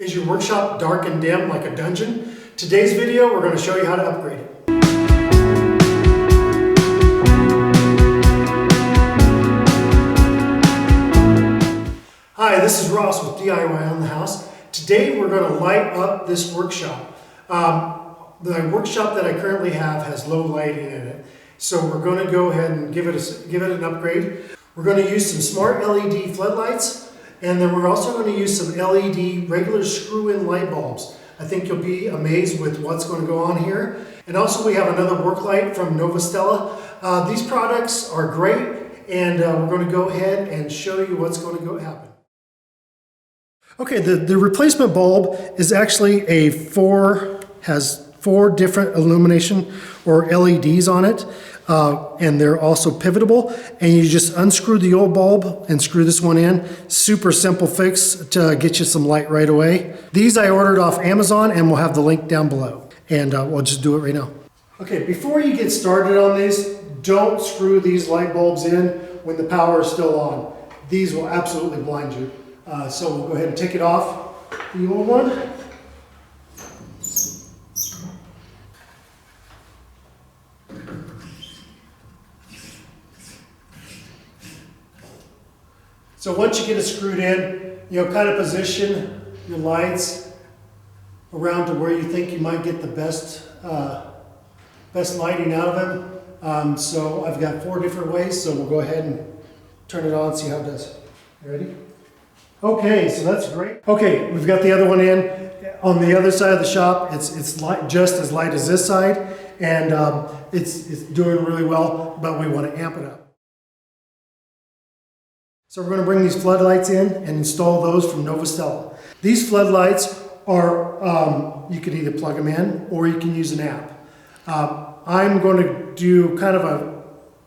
Is your workshop dark and dim like a dungeon? Today's video, we're going to show you how to upgrade it. Hi, this is Ross with DIY on the House. Today we're going to light up this workshop. The workshop that I currently have has low lighting in it. So we're going to go ahead and give it an upgrade. We're going to use some smart LED floodlights. And then we're also going to use some LED regular screw-in light bulbs. I think you'll be amazed with what's going to go on here. And also we have another work light from Novostella. These products are great, and we're going to go ahead and show you what's going to happen. Okay, the replacement bulb is actually has four different illumination or LEDs on it. And they're also pivotable, and you just unscrew the old bulb and screw this one in. Super simple fix to get you some light right away. These I ordered off Amazon, and we'll have the link down below, and we'll just do it right now. Okay, before you get started on these, don't screw these light bulbs in when the power is still on. These will absolutely blind you. So we'll go ahead and take it off the old one. So once you get it screwed in, kind of position your lights around to where you think you might get the best lighting out of them. So I've got 4 different ways, so we'll go ahead and turn it on and see how it does. You ready? Okay, so that's great. Okay, we've got the other one in. On the other side of the shop, it's light, just as light as this side, and it's doing really well, but we want to amp it up. So we're going to bring these floodlights in and install those from Novostella. These floodlights are, you could either plug them in or you can use an app. I'm going to do kind of a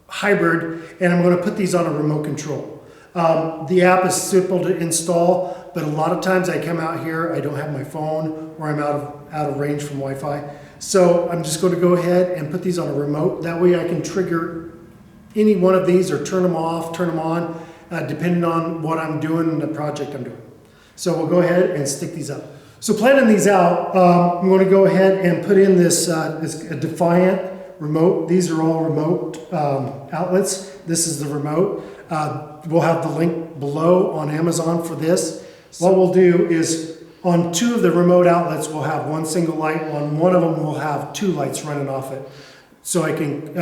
hybrid, and I'm going to put these on a remote control. The app is simple to install, but a lot of times I come out here, I don't have my phone, or I'm out of range from Wi-Fi. So I'm just going to go ahead and put these on a remote. That way I can trigger any one of these or turn them off, turn them on, depending on what I'm doing and the project I'm doing. So we'll go ahead and stick these up. So planning these out, I'm going to go ahead and put in this Defiant remote. These are all remote outlets. This is the remote. We'll have the link below on Amazon for this. What we'll do is on 2 of the remote outlets, we'll have one single light. On one of them, we'll have 2 lights running off it. So I can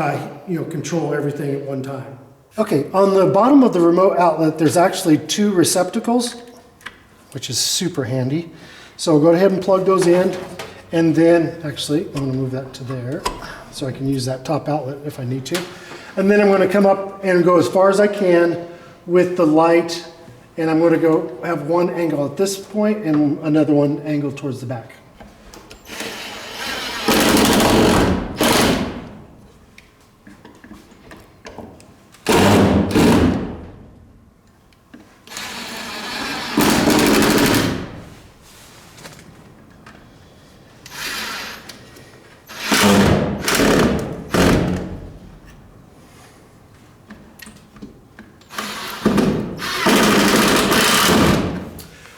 control everything at one time. Okay, on the bottom of the remote outlet, there's actually 2 receptacles, which is super handy. So we'll go ahead and plug those in, and then, actually, I'm gonna move that to there, so I can use that top outlet if I need to. And then I'm gonna come up and go as far as I can with the light, and I'm gonna go have one angle at this point and another one angle towards the back.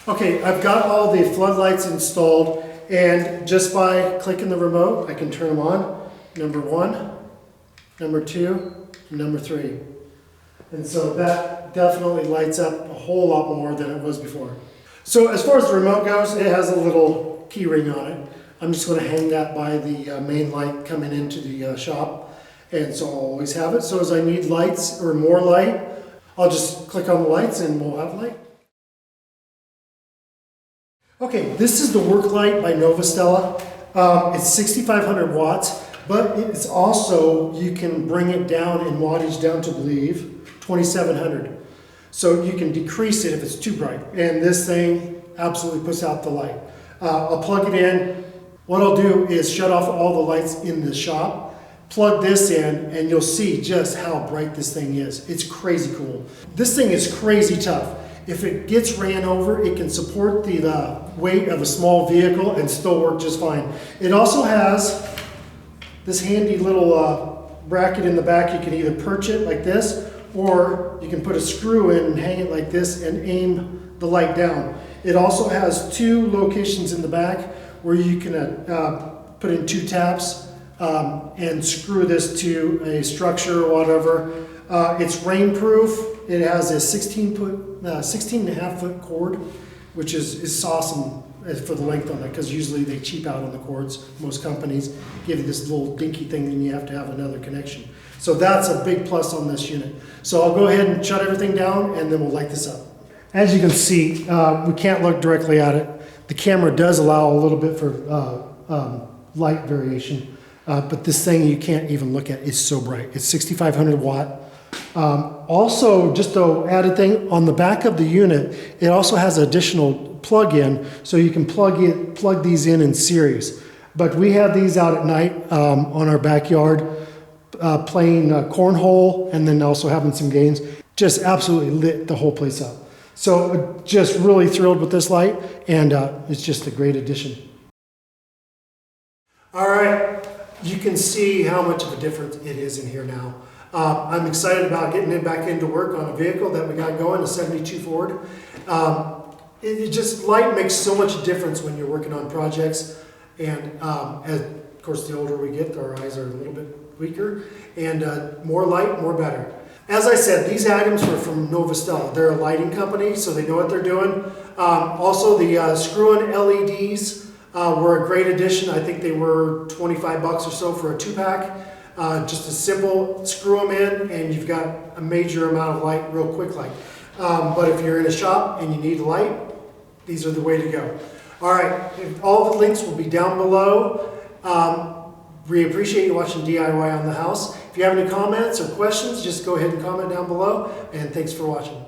Okay, I've got all the floodlights installed, and just by clicking the remote, I can turn them on. Number 1, number 2, and number 3. And so that definitely lights up a whole lot more than it was before. So as far as the remote goes, it has a little key ring on it. I'm just going to hang that by the main light coming into the shop, and so I'll always have it. So as I need lights or more light, I'll just click on the lights and we'll have light. Okay, this is the work light by Novostella. It's 6,500 watts, but it's also, you can bring it down in wattage down to, I believe, 2,700. So you can decrease it if it's too bright. And this thing absolutely puts out the light. I'll plug it in. What I'll do is shut off all the lights in the shop, plug this in, and you'll see just how bright this thing is. It's crazy cool. This thing is crazy tough. If it gets ran over, it can support the weight of a small vehicle and still work just fine. It also has this handy little bracket in the back. You can either perch it like this, or you can put a screw in and hang it like this and aim the light down. It also has 2 locations in the back where you can put in 2 taps and screw this to a structure or whatever. It's rainproof. It has a 16.5-foot cord, which is awesome for the length on it, because usually they cheap out on the cords. Most companies give you this little dinky thing and you have to have another connection. So that's a big plus on this unit. So I'll go ahead and shut everything down and then we'll light this up. As you can see, we can't look directly at it. The camera does allow a little bit for light variation, but this thing you can't even look at. It's so bright. It's 6,500 watt. Also, just an added thing, on the back of the unit, it also has additional plug-in, so you can plug these in series. But we have these out at night on our backyard, playing cornhole, and then also having some games. Just absolutely lit the whole place up. So just really thrilled with this light, and it's just a great addition. All right, you can see how much of a difference it is in here now. I'm excited about getting it back into work on a vehicle that we got going, a 72 Ford. Light makes so much difference when you're working on projects, and as, of course, the older we get, our eyes are a little bit weaker, and more light, more better. As I said, these items were from Novostella. They're a lighting company, so they know what they're doing. Also, the screw-in LEDs were a great addition. I think they were 25 bucks or so for a 2-pack. Just a simple screw them in and you've got a major amount of light, real quick light. But if you're in a shop and you need light, these are the way to go. All right, all the links will be down below. We appreciate you watching DIY on the House. If you have any comments or questions, just go ahead and comment down below, and thanks for watching.